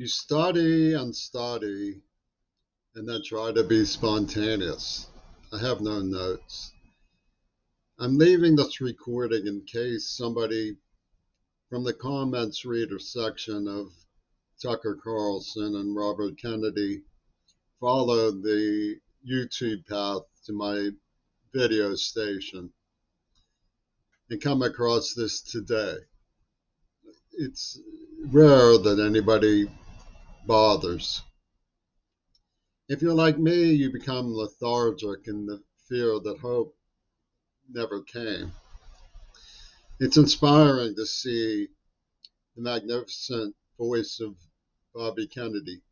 You study and study and then try to be spontaneous. I have no notes. I'm leaving this recording in case somebody from the comments reader section of Tucker Carlson and Robert Kennedy followed the YouTube path to my video station and come across this today. It's rare that anybody bothers. If you're like me, you become lethargic in the fear that hope never came. It's inspiring to see the magnificent voice of Bobby Kennedy.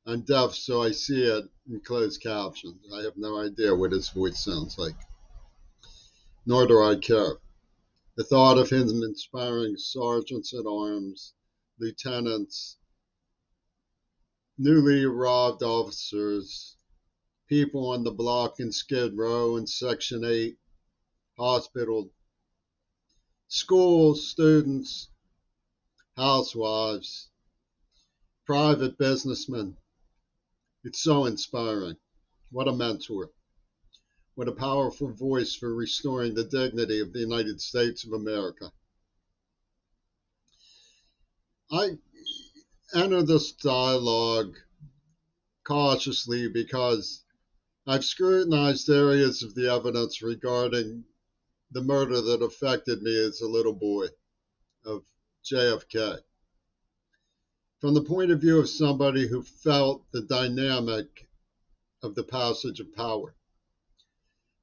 I'm deaf, so I see it in closed captions. I have no idea what his voice sounds like, nor do I care. The thought of him inspiring sergeants at arms, lieutenants, newly arrived officers, people on the block in Skid Row and Section 8, hospital, school students, housewives, private businessmen. It's so inspiring. What a mentor. What a powerful voice for restoring the dignity of the United States of America. I enter this dialogue cautiously because I've scrutinized areas of the evidence regarding the murder that affected me as a little boy of JFK. From the point of view of somebody who felt the dynamic of the passage of power.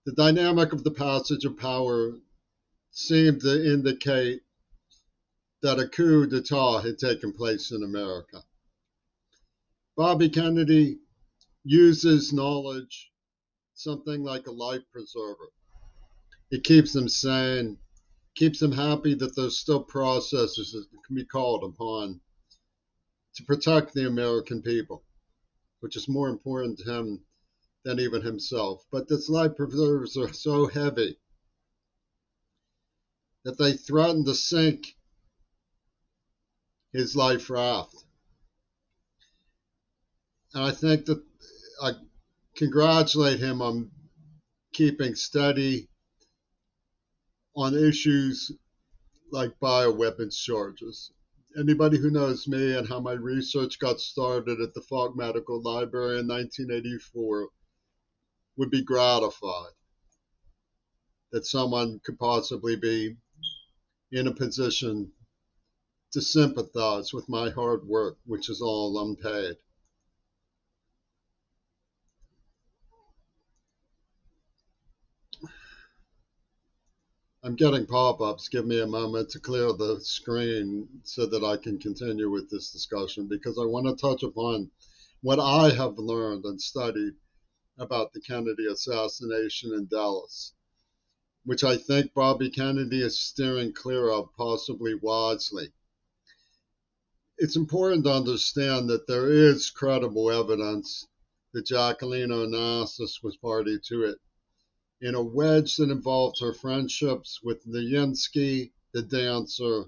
The dynamic of the passage of power seemed to indicate that a coup d'etat had taken place in America. Bobby Kennedy uses knowledge, something like a life preserver. It keeps him sane, keeps him happy that there's still processes that can be called upon to protect the American people, which is more important to him than even himself. But these life preservers are so heavy that they threaten to sink his life raft. And I think that I congratulate him on keeping steady on issues like bioweapons charges. Anybody who knows me and how my research got started at the Falk Medical Library in 1984 would be gratified that someone could possibly be in a position to sympathize with my hard work, which is all unpaid. I'm getting pop-ups. Give me a moment to clear the screen so that I can continue with this discussion, because I want to touch upon what I have learned and studied about the Kennedy assassination in Dallas, which I think Bobby Kennedy is steering clear of, possibly wisely. It's important to understand that there is credible evidence that Jacqueline Onassis was party to it, in a wedge that involved her friendships with Lewinsky, the dancer,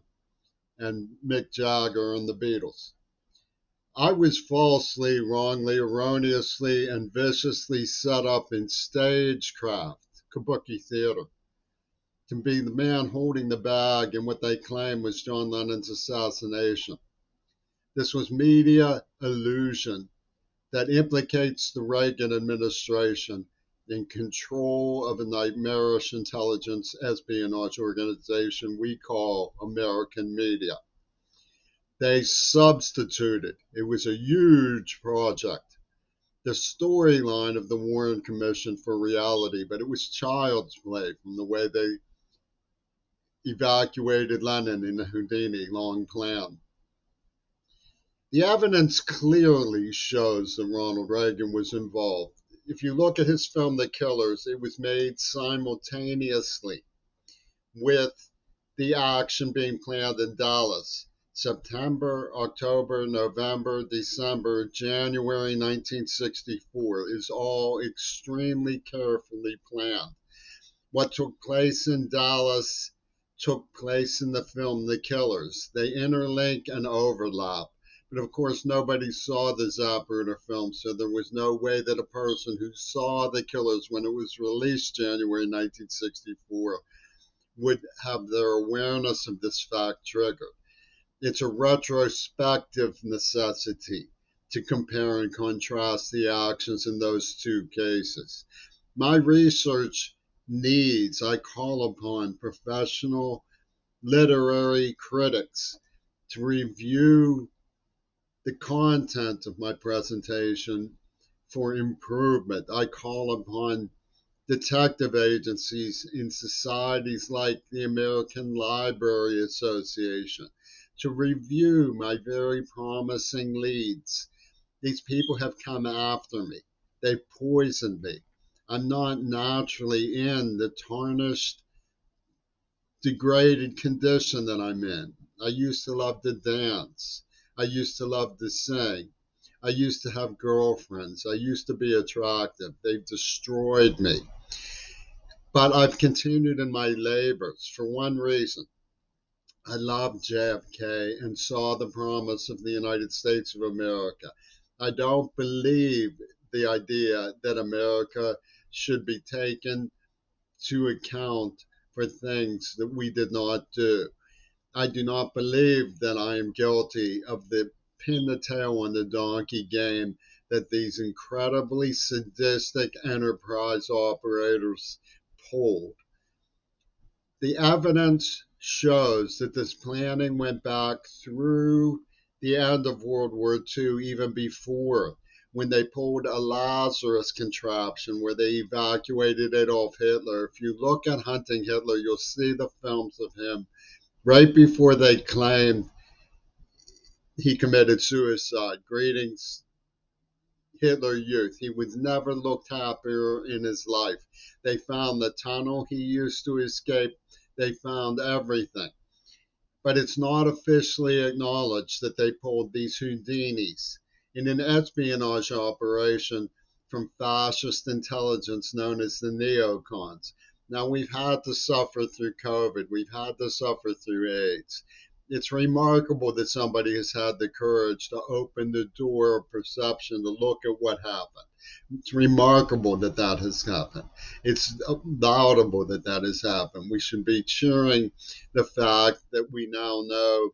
and Mick Jagger and the Beatles. I was falsely, wrongly, erroneously, and viciously set up in stagecraft, kabuki theater, to be the man holding the bag in what they claim was John Lennon's assassination. This was media illusion that implicates the Reagan administration in control of a nightmarish intelligence espionage organization we call American media. They substituted, it was a huge project, the storyline of the Warren Commission for reality, but it was child's play from the way they evacuated Lenin in the Houdini long plan. The evidence clearly shows that Ronald Reagan was involved. If you look at his film, The Killers, it was made simultaneously with the action being planned in Dallas. September, October, November, December, January 1964 is all extremely carefully planned. What took place in Dallas took place in the film The Killers. They interlink and overlap. But of course, nobody saw the Zapruder film, so there was no way that a person who saw The Killers when it was released January 1964 would have their awareness of this fact triggered. It's a retrospective necessity to compare and contrast the actions in those two cases. My research needs, I call upon professional literary critics to review the content of my presentation for improvement. I call upon detective agencies in societies like the American Library Association to review my very promising leads. These people have come after me. They've poisoned me. I'm not naturally in the tarnished, degraded condition that I'm in. I used to love to dance. I used to love to sing. I used to have girlfriends. I used to be attractive. They've destroyed me. But I've continued in my labors for one reason. I loved JFK and saw the promise of the United States of America. I don't believe the idea that America should be taken to account for things that we did not do. I do not believe that I am guilty of the pin the tail on the donkey game that these incredibly sadistic enterprise operators pulled. The evidence shows that this planning went back through the end of World War II, even before, when they pulled a Lazarus contraption where they evacuated Adolf Hitler. If you look at Hunting Hitler, you'll see the films of him right before they claimed he committed suicide. Greetings, Hitler Youth. He was never looked happier in his life. They found the tunnel he used to escape. They found everything. But it's not officially acknowledged that they pulled these Houdinis in an espionage operation from fascist intelligence known as the neocons. Now, we've had to suffer through COVID. We've had to suffer through AIDS. It's remarkable that somebody has had the courage to open the door of perception to look at what happened. It's remarkable that that has happened. It's laudable that that has happened. We should be cheering the fact that we now know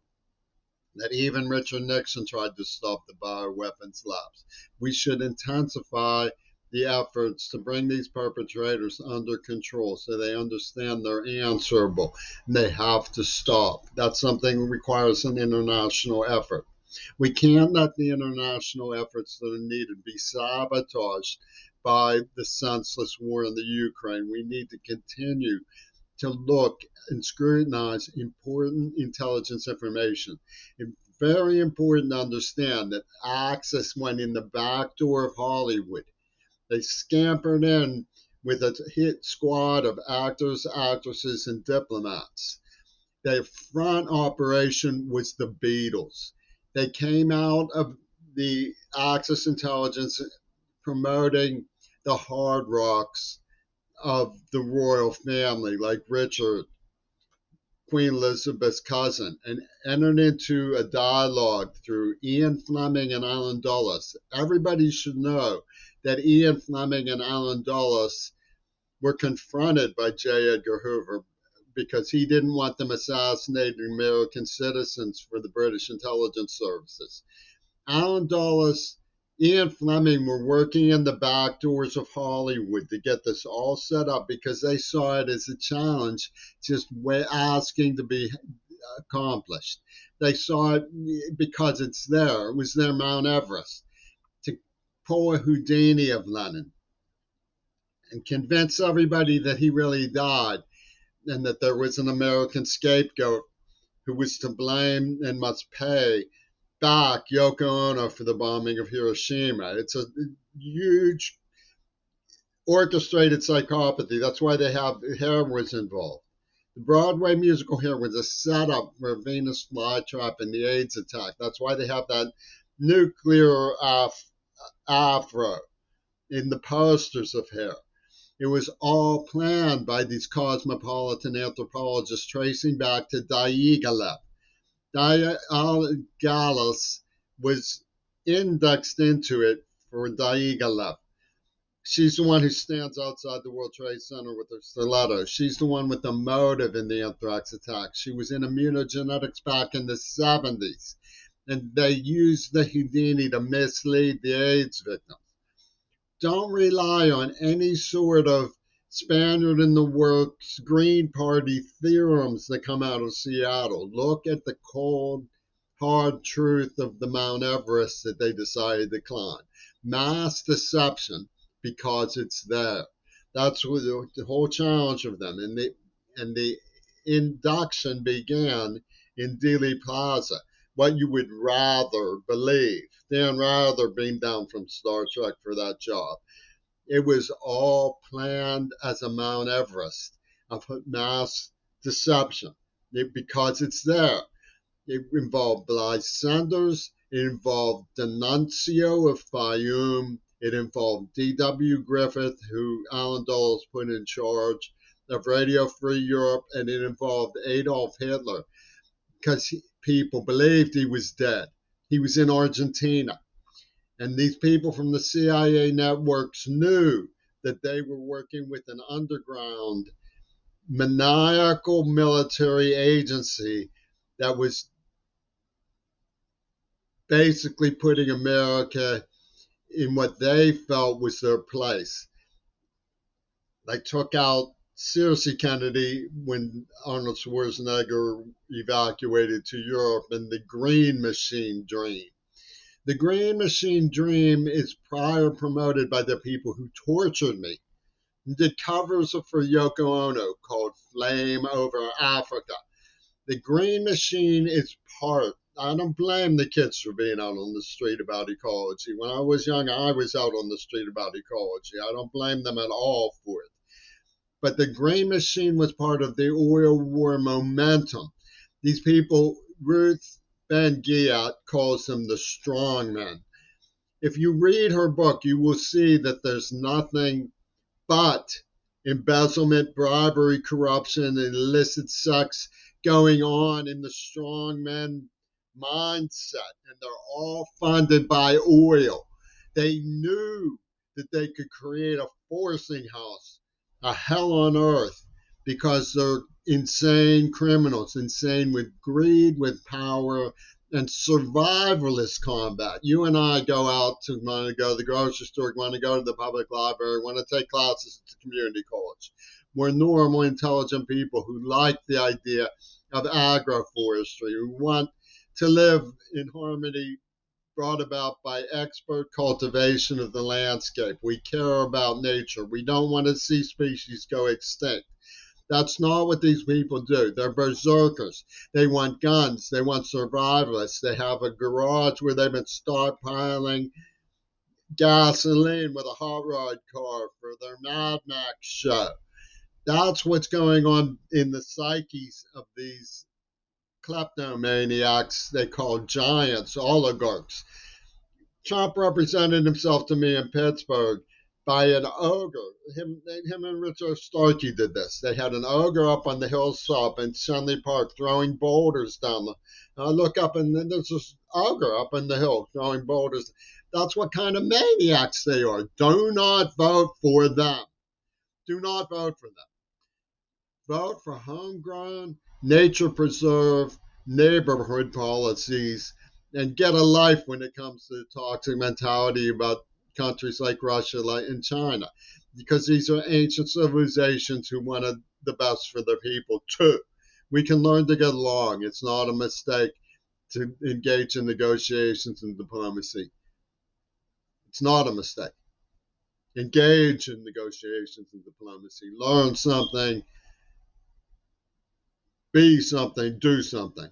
that even Richard Nixon tried to stop the bioweapons labs. We should intensify the efforts to bring these perpetrators under control so they understand they're answerable and they have to stop. That's something that requires an international effort. We can't let the international efforts that are needed be sabotaged by the senseless war in the Ukraine. We need to continue to look and scrutinize important intelligence information. It's very important to understand that Axis went in the back door of Hollywood. They scampered in with a hit squad of actors, actresses, and diplomats. Their front operation was the Beatles. They came out of the Axis intelligence promoting the hard rocks of the royal family, like Richard, Queen Elizabeth's cousin, and entered into a dialogue through Ian Fleming and Alan Dulles. Everybody should know that Ian Fleming and Alan Dulles were confronted by J. Edgar Hoover because he didn't want them assassinating American citizens for the British intelligence services. Alan Dulles, Ian Fleming were working in the back doors of Hollywood to get this all set up because they saw it as a challenge, just asking to be accomplished. They saw it because it's there. It was their Mount Everest to pull a Houdini of Lenin and convince everybody that he really died and that there was an American scapegoat who was to blame and must pay back Yoko Ono for the bombing of Hiroshima. It's a huge orchestrated psychopathy. That's why they have heroines involved. The Broadway musical here was a setup for a Venus flytrap and the AIDS attack. That's why they have that nuclear afro in the posters of hair. It was all planned by these cosmopolitan anthropologists tracing back to Diaghilev. Diaghilev was indexed into it for Diaghilev. She's the one who stands outside the World Trade Center with her stiletto. She's the one with the motive in the anthrax attack. She was in immunogenetics back in the 70s. And they used the Houdini to mislead the AIDS victims. Don't rely on any sort of Spaniard in the works Green Party theorems that come out of Seattle. Look at the cold, hard truth of the Mount Everest that they decided to climb. Mass deception because it's there. That's what the whole challenge of them. And the induction began in Dealey Plaza. What you would rather believe. Dan Rather beamed down from Star Trek for that job. It was all planned as a Mount Everest of mass deception because it's there. It involved Blythe Sanders. It involved D'Annunzio of Fayum. It involved D.W. Griffith, who Alan Dulles put in charge of Radio Free Europe. And it involved Adolf Hitler because people believed he was dead. He was in Argentina. And these people from the CIA networks knew that they were working with an underground, maniacal military agency that was basically putting America in what they felt was their place. They took out Seriously Kennedy when Arnold Schwarzenegger evacuated to Europe in the Green Machine dream. The Green Machine dream is prior promoted by the people who tortured me. Did covers for Yoko Ono called Flame Over Africa. The Green Machine is part. I don't blame the kids for being out on the street about ecology. When I was young, I was out on the street about ecology. I don't blame them at all for it. But the Green Machine was part of the oil war momentum. These people, Ruth Ben Ghiat calls them the strong men. If you read her book, you will see that there's nothing but embezzlement, bribery, corruption, and illicit sex going on in the strong men mindset. And they're all funded by oil. They knew that they could create a forcing house, a hell on earth, because they're insane criminals, insane with greed, with power, and survivalist combat. You and I go out to want to go to the grocery store, want to go to the public library, want to take classes at the community college. We're normal, intelligent people who like the idea of agroforestry, who want to live in harmony brought about by expert cultivation of the landscape. We care about nature. We don't want to see species go extinct. That's not what these people do. They're berserkers. They want guns. They want survivalists. They have a garage where they've been stockpiling gasoline with a hot rod car for their Mad Max show. That's what's going on in the psyches of these kleptomaniacs they call giants, oligarchs. Trump represented himself to me in Pittsburgh by an ogre. Him and Richard Starkey did this. They had an ogre up on the hilltop in Shenley Park throwing boulders down the. I look up and then there's this ogre up in the hill throwing boulders. That's what kind of maniacs they are. Do not vote for them. Do not vote for them. Vote for homegrown, nature preserve, neighborhood policies, and get a life when it comes to the toxic mentality about countries like Russia and China, because these are ancient civilizations who wanted the best for their people too. We can learn to get along. It's not a mistake to engage in negotiations and diplomacy. It's not a mistake. Engage in negotiations and diplomacy. Learn something, be something, do something.